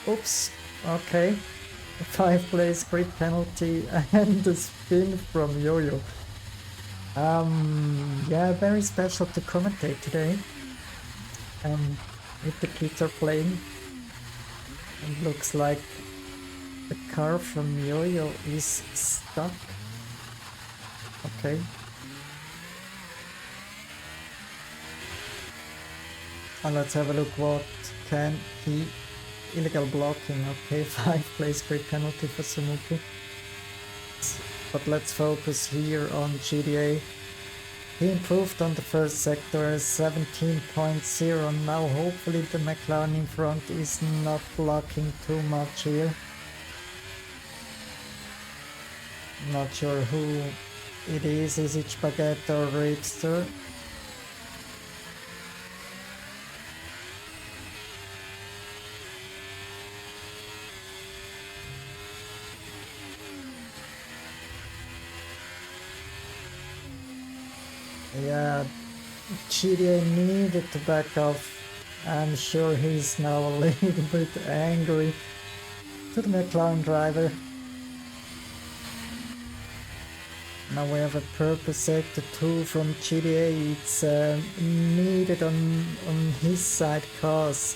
Oops, okay. 5 place grid penalty and the spin from Yo-Yo. Yeah, very special to commentate today. If the kids are playing, it looks like the car from Yo-Yo is stuck. Okay. And let's have a look what can he... Illegal blocking, okay, 5 place grid penalty for Sumuku. But let's focus here on GDA. He improved on the first sector, 17.0. Now hopefully the McLaren in front is not blocking too much here. Not sure who it is it Spaghetti or Rickster? Yeah, GDA needed to back off. I'm sure he's now a little bit angry to the McLaren driver. Now we have a purple sector 2 from GDA. It's needed on his side cause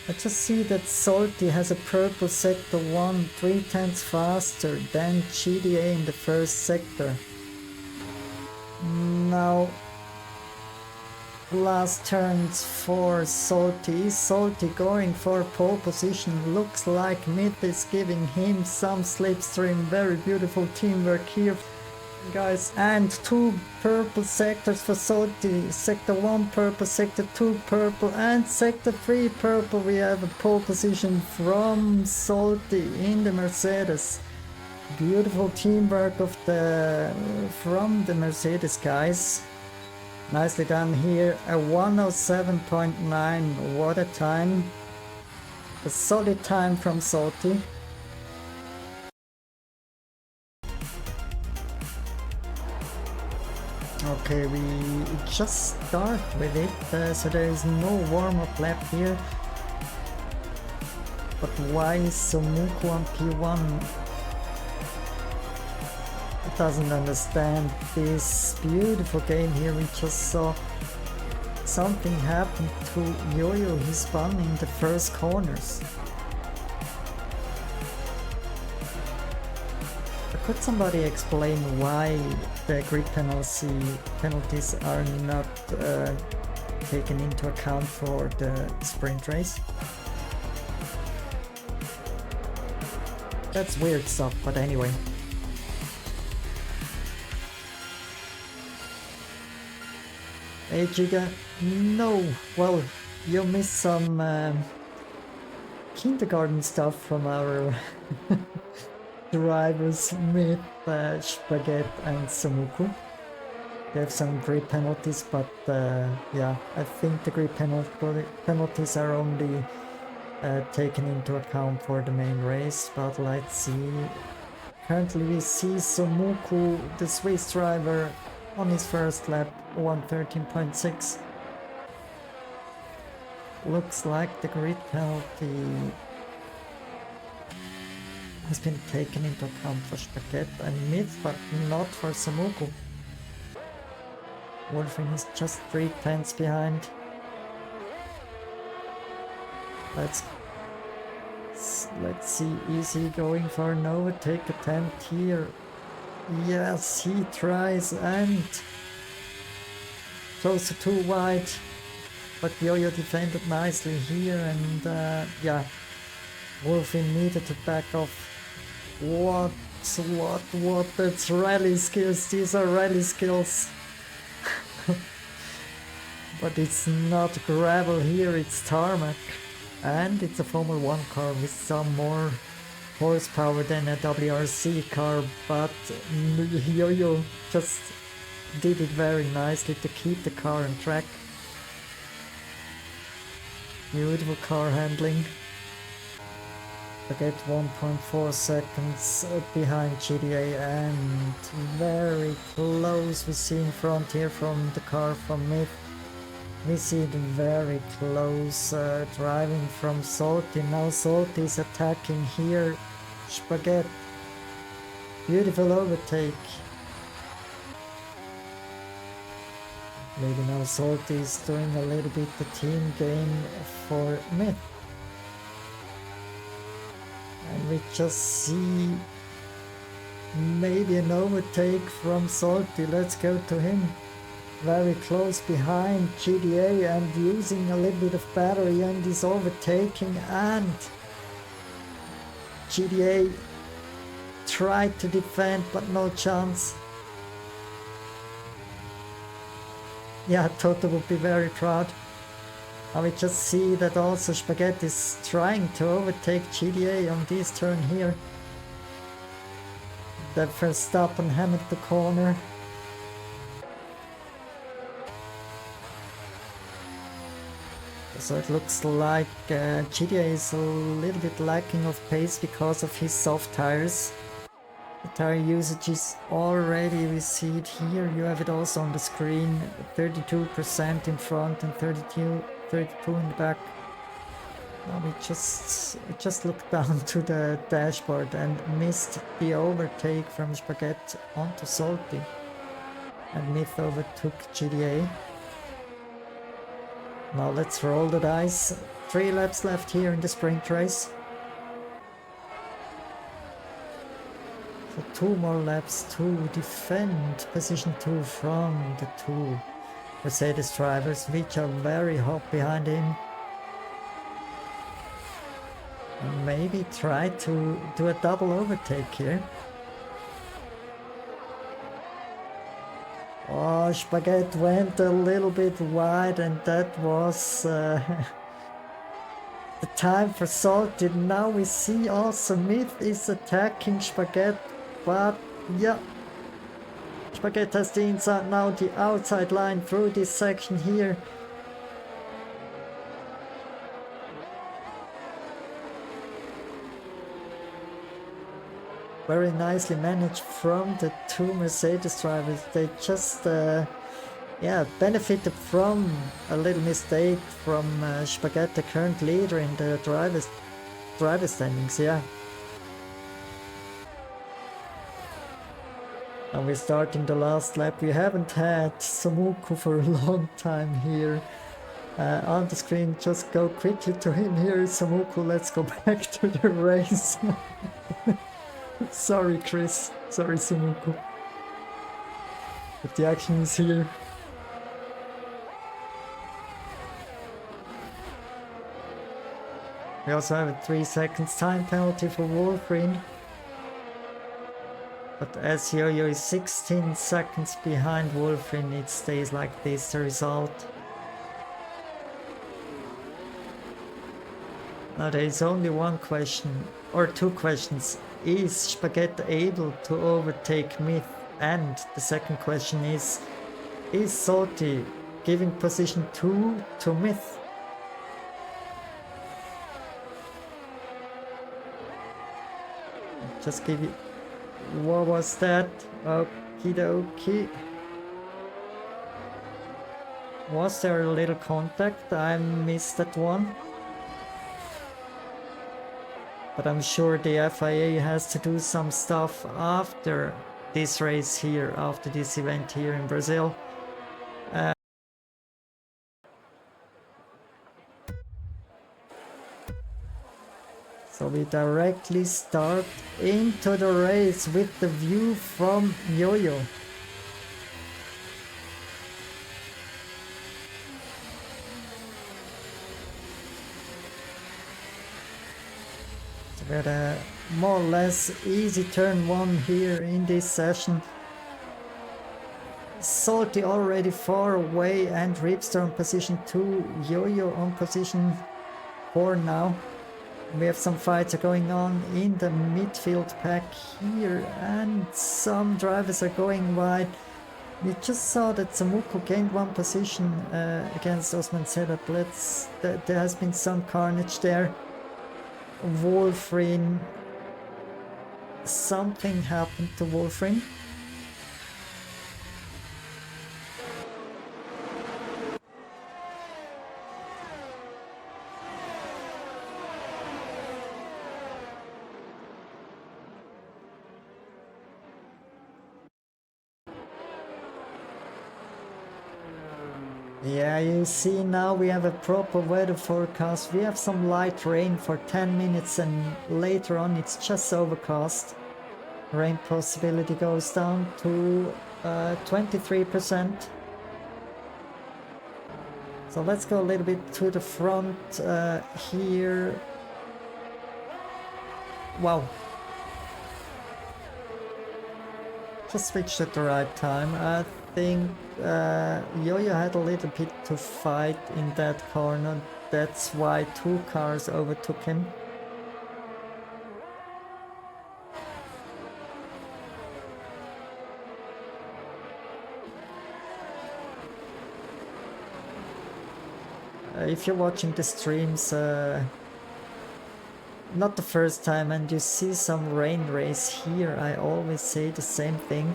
I just see that Salty has a purple sector 1 3 times faster than GDA in the first sector. Now last turns for Salty. Is Salty going for pole position? Looks like Myth is giving him some slipstream. Very beautiful teamwork here, guys. And 2 purple sectors for Salty. Sector 1 purple, sector 2 purple, and sector 3 purple. We have a pole position from Salty in the Mercedes. Beautiful teamwork from the Mercedes guys. Nicely done here. A 107.9. What a time. A solid time from Salty. Okay, we just start with it, so there is no warm-up lap here. But why is Somuku on P1? I doesn't understand this beautiful game here. We just saw something happen to Yo-Yo. He spun in the first corners. Could somebody explain why the grid penalties are not taken into account for the sprint race? That's weird stuff, but anyway. Hey Giga, no, well, you missed some kindergarten stuff from our drivers Myth, Spaghetti and Samuku. They have some grid penalties, but yeah, I think the grid penalties are only taken into account for the main race, but let's see. Currently we see Samuku, the Swiss driver, on his first lap, 113.6. Looks like the grid penalty has been taken into account for Spaghetti and Myth, but not for Samuku. Wolfin is just 3 tenths behind. Let's see, is he going for an overtake attempt here? Yes, he tries, and close to 2 wide, but Yo-Yo defended nicely here, and yeah, Wolfin needed to back off. What, that's rally skills, these are rally skills. But it's not gravel here, it's tarmac. And it's a Formula 1 car with some more horsepower than a WRC car, but Yo-Yo just did it very nicely to keep the car on track. Beautiful car handling. I get 1.4 seconds behind GDA, and very close we see in front here from the car from Myth. We see it very close driving from Salty. Now Salty is attacking here. Spaghetti. Beautiful overtake. Maybe now Salty is doing a little bit the team game for Myth. And we just see maybe an overtake from Salty. Let's go to him. Very close behind GDA and using a little bit of battery and is overtaking, and GDA tried to defend but no chance. Yeah, Toto would be very proud. And we just see that also Spaghetti is trying to overtake GDA on this turn here. The first stop and hammered the corner. So it looks like GDA is a little bit lacking of pace because of his soft tires. The tire usage is already, we see it here, you have it also on the screen, 32% in front and 32 in the back. Now we just looked down to the dashboard and missed the overtake from Spaghetti onto Salty. And Myth overtook GDA. Now let's roll the dice. 3 laps left here in the sprint race. So 2 more laps to defend position 2 from the 2 Mercedes drivers, which are very hot behind him. And maybe try to do a double overtake here. Oh, Spaghetti went a little bit wide, and that was the time for Salty. Now we see also Myth is attacking Spaghetti, but yeah, Spaghetti has the inside, now the outside line through this section here. Very nicely managed from the 2 Mercedes drivers. They just yeah, benefited from a little mistake from Spaghetti, current leader in the driver standings. Yeah. And we're starting the last lap. We haven't had Samuku for a long time here. On the screen, just go quickly to him. Here is Samuku. Let's go back to the race. Sorry, Chris. Sorry, Samuku. But the action is here. We also have a 3 seconds time penalty for Wolverine. But as Yo-Yo is 16 seconds behind Wolverine, it stays like this, the result. Now there is only one question, or 2 questions. Is Spaghetti able to overtake Myth? And the second question is Salty giving position 2 to Myth? Just give you... What was that? Okie dokie. Was there a little contact? I missed that one. But I'm sure the FIA has to do some stuff after this race here, after this event here in Brazil. So we directly start into the race with the view from Yo-Yo. We had a more or less easy turn 1 here in this session. Salty already far away and Ripster on position 2, Yo-Yo on position 4 now. We have some fights going on in the midfield pack here and some drivers are going wide. We just saw that Samuku gained 1 position against Osman Sedat. There has been some carnage there. Wolverine, something happened to Wolverine. Yeah, you see now we have a proper weather forecast. We have some light rain for 10 minutes and later on it's just overcast. Rain possibility goes down to 23%. So let's go a little bit to the front here. Wow. Just switched at the right time. I think Yo-Yo had a little bit to fight in that corner. That's why two cars overtook him. If you're watching the streams, not the first time, and you see some rain race here, I always say the same thing.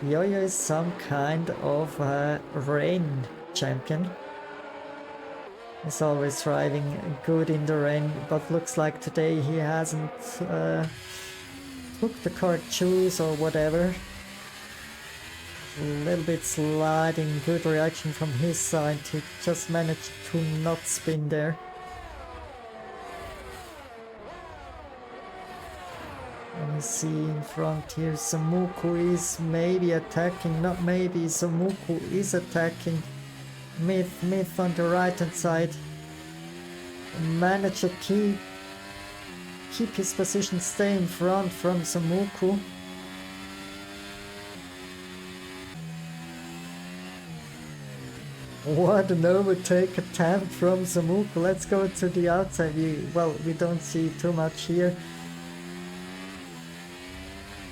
Yo-Yo is some kind of rain champion. He's always driving good in the rain, but looks like today he hasn't took the car choose or whatever. A little bit sliding, good reaction from his side. He just managed to not spin there. Let me see in front here. Samuku is maybe attacking, not maybe. Samuku is attacking. Myth on the right hand side. Managed to keep his position, stay in front from Samuku. What an overtake attempt from Samuku. Let's go to the outside view. Well, we don't see too much here.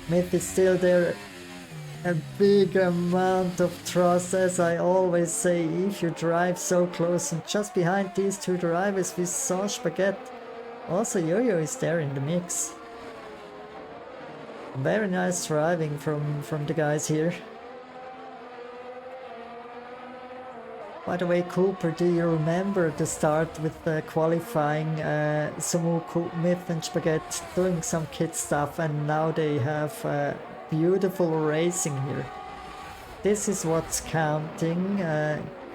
Myth is still there. A big amount of trust, as I always say, if you drive so close. And just behind these two drivers we saw Spaghetti. Also Yo-Yo is there in the mix. Very nice driving from the guys here. By the way, Cooper, do you remember the start with the qualifying Samuku, Myth and Spaghetti doing some kid stuff, and now they have beautiful racing here. This is what's counting,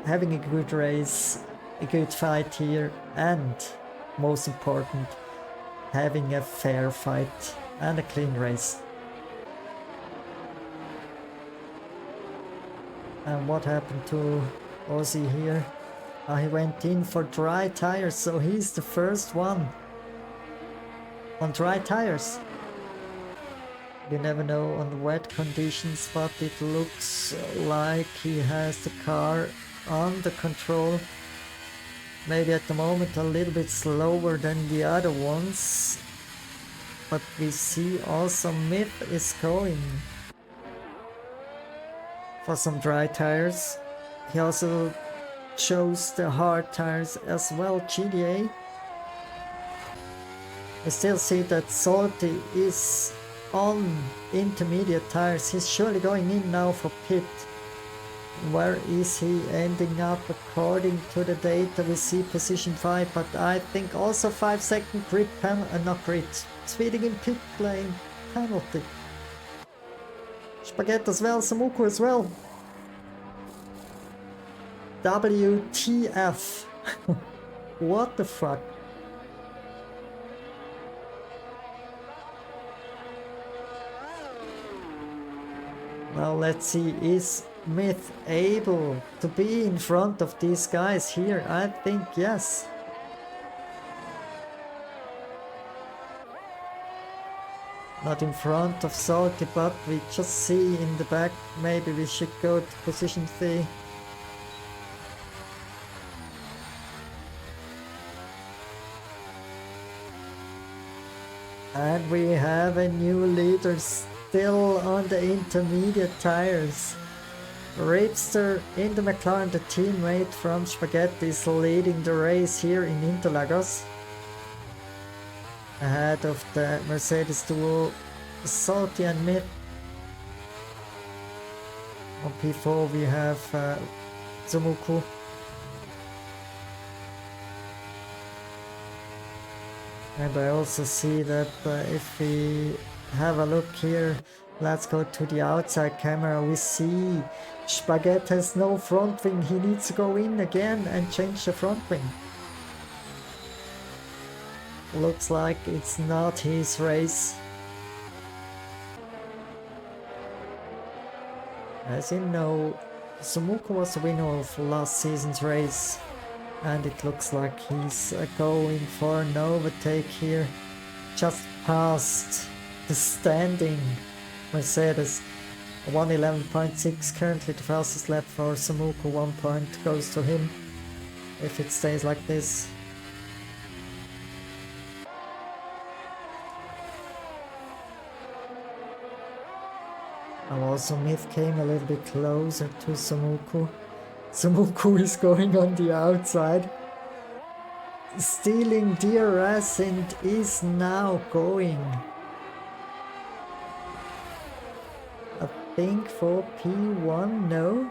having a good race, a good fight here, and most important, having a fair fight and a clean race. And what happened to Ozzy here? He went in for dry tires, so he's the first one on dry tires. You never know on wet conditions, but it looks like he has the car under control. Maybe at the moment a little bit slower than the other ones, but we see also Myth is going for some dry tires. He also chose the hard tires as well, GDA. I still see that Salty is on intermediate tires. He's surely going in now for pit. Where is he ending up according to the data? We see position 5, but I think also 5-second grid penalty, not grid, speeding in pit lane penalty. Spaghetti as well, Samuku as well. WTF. What the fuck? Now let's see, is Myth able to be in front of these guys here? I think yes. Not in front of Salty, but we just see in the back. Maybe we should go to position 3. And we have a new leader still on the intermediate tires. Ripster in the McLaren, the teammate from Spaghetti, is leading the race here in Interlagos. Ahead of the Mercedes duo Salty and Myth. On P4 we have Samuku. And I also see that if we have a look here, Let's go to the outside camera. We see Spaghetti has no front wing. He needs to go in again and change the front wing. Looks like it's not his race. As you know, Sumuko was the winner of last season's race, and it looks like he's going for an overtake here, just past the standing Mercedes. 1:11.6 currently the fastest lap for Sumuko. 1 point goes to him if it stays like this. And also Myth came a little bit closer to Sumuko. Sumuko is going on the outside, stealing DRS, and is now going, I think, for P1, no?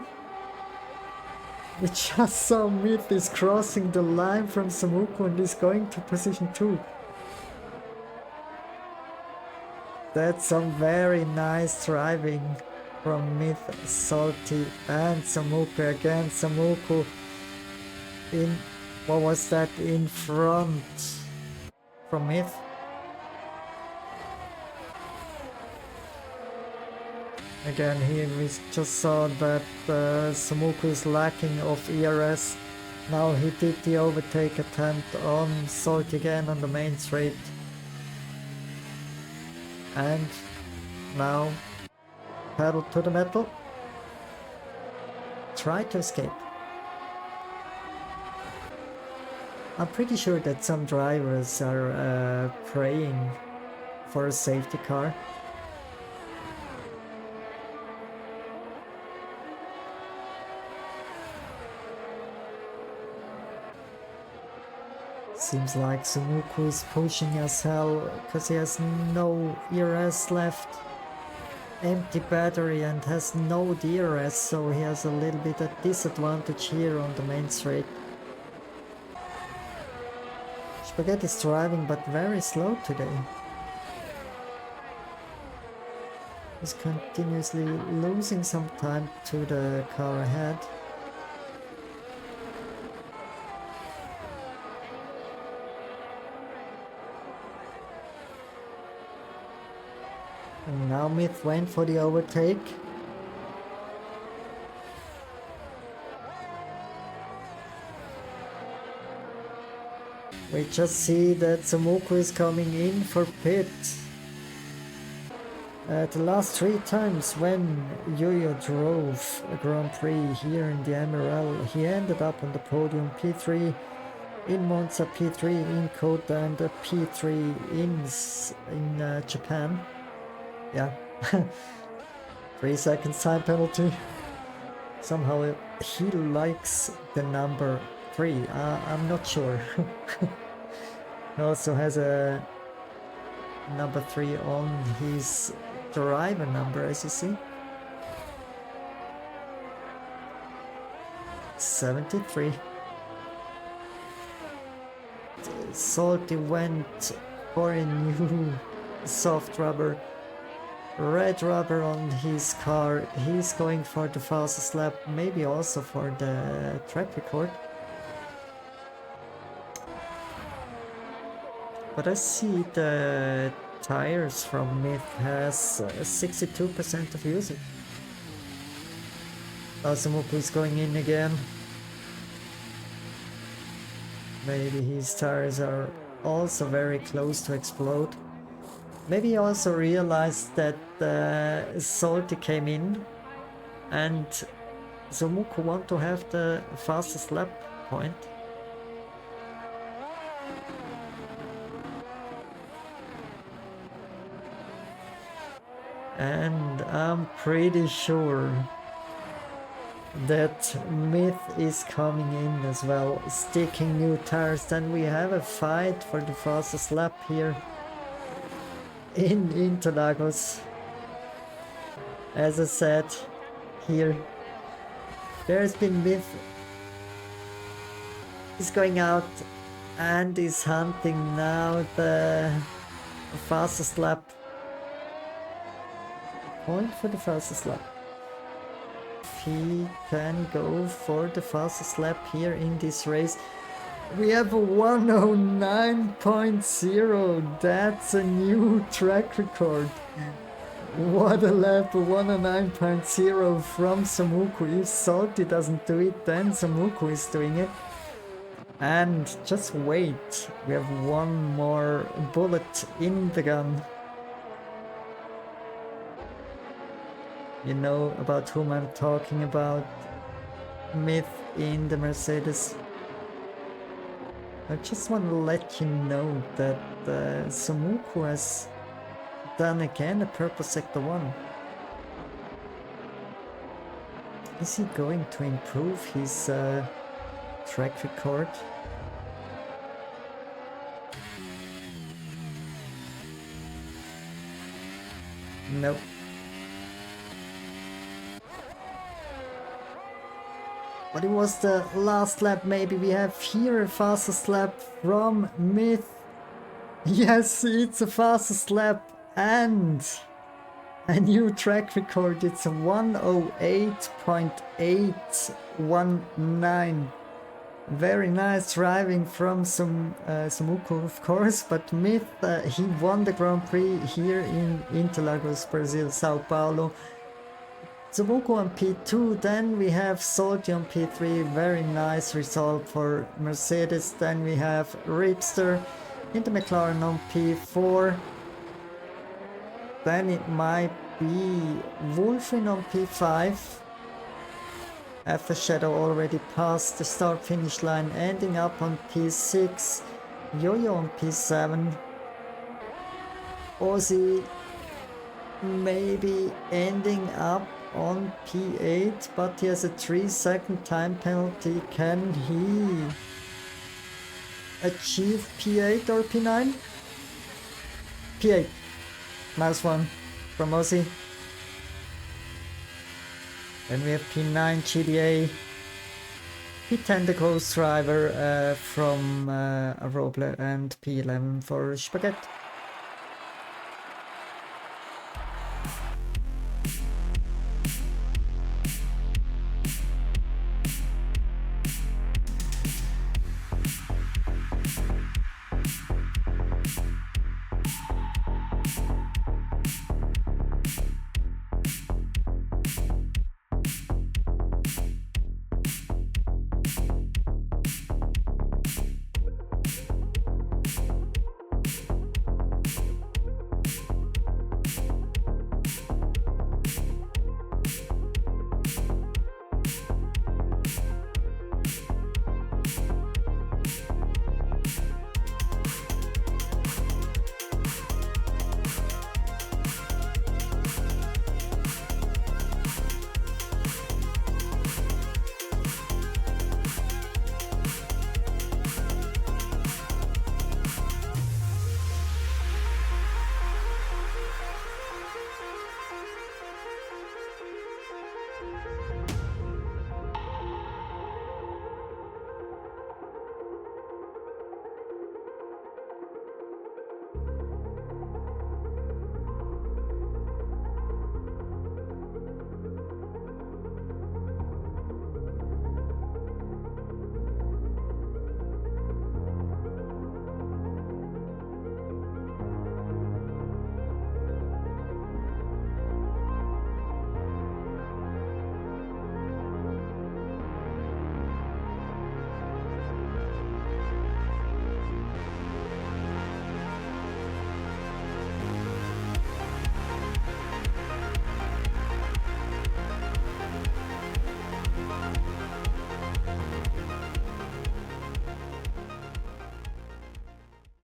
We just saw Myth is crossing the line from Sumuko and is going to position 2. That's some very nice driving from Myth, Salty and Sumuko again. Sumuko in, what was that, in front from Myth. Again here we just saw that Sumuko is lacking of ERS. Now he did the overtake attempt on Salty again on the main straight. And now pedal to the metal. Try to escape. I'm pretty sure that some drivers are praying for a safety car. Seems like Sumuko is pushing as hell because he has no ERS left. Empty battery and has no DRS, so he has a little bit of disadvantage here on the main straight. Spaghetti is driving but very slow today. He's continuously losing some time to the car ahead. And now Myth went for the overtake. We just see that Sumuko is coming in for pit. The last 3 times when Yo-Yo drove a Grand Prix here in the MRL, he ended up on the podium. P3 in Monza, P3 in Kota, and a P3 in Japan. Yeah, 3 seconds time penalty. Somehow he likes the number 3. I'm not sure. He also has a number 3 on his driver number, as you see. 73. Salty went for a new soft rubber. Red rubber on his car. He's going for the fastest lap, maybe also for the track record. But I see the tires from Myth has 62% of usage. Sumuko is going in again. Maybe his tires are also very close to explode. Maybe he also realized that Salty came in and Sumuko want to have the fastest lap point. And I'm pretty sure that Myth is coming in as well, sticking new tires. Then we have a fight for the fastest lap here in Interlagos. As I said, here there's been Myth is going out and is hunting now the fastest lap point for the fastest lap. He can go for the fastest lap here in this race. We have a 109.0. That's a new track record. What a lap, a 109.0 from Samuku. If Salty doesn't do it, then Samuku is doing it. And just wait, we have one more bullet in the gun. You know about whom I'm talking about. Myth in the Mercedes. I just want to let you know that Samuku has done again a purple sector 1. Is he going to improve his track record? Nope. But it was the last lap. Maybe we have here a fastest lap from Myth. Yes, it's a fastest lap and a new track record. It's a 108.819. Very nice driving from Samuku, of course, but Myth, he won the Grand Prix here in Interlagos, Brazil, Sao Paulo. Samuku on P2, then we have Salty on P3, very nice result for Mercedes. Then we have Ripster in the McLaren on P4. Then it might be Wolfin on P5. After Shadow already passed the start finish line, ending up on P6. Yo-Yo on P7. Ozzy maybe ending up on P8, but he has a 3-second time penalty. Can he achieve P8 or P9? P8. Nice one from Ozzy. Then we have P9 GDA. P10 the Ghost Driver from Roble, and P11 for Spaghetti.